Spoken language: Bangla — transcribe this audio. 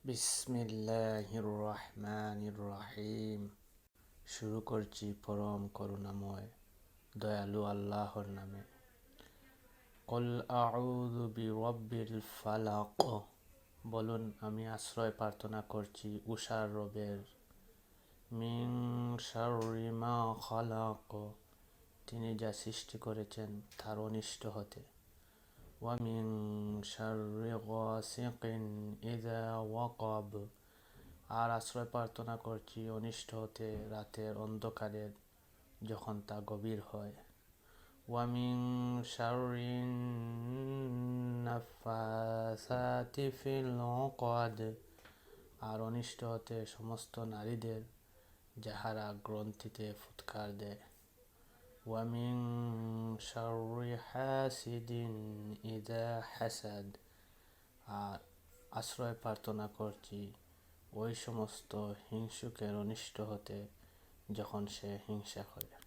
বিসমিল্লাহির রহমানির রহিম। শুরু করছি পরম করুণাময় দয়ালু আল্লাহর নামে। কুল আউযু বিরাব্বিল ফালাক। বলুন, আমি আশ্রয় প্রার্থনা করছি উষার রবের। মিন শাররি মা খালাক। তিনি যা সৃষ্টি করেছেন তার অনিষ্ট হতে। ওয়া মিন শাররি গাসিকিন ইযা ওয়াকাব। আর আশ্রয় প্রার্থনা করছি অনিষ্ট হতে রাতের অন্ধকারের যখন তা গভীর হয়। ওয়া মিন শাররিন নাফাসাতি ফিল উকাদ। আর অনিষ্ট হতে সমস্ত নারীদের যাহারা গ্রন্থিতে ফুৎকার দেয়। ওয়া মিন শাররি হাসিদিন ইযা হাসাদ। আর আশ্রয় প্রার্থনা করছি ওই সমস্ত হিংসুকের অনিষ্ট হতে যখন সে হিংসা করে।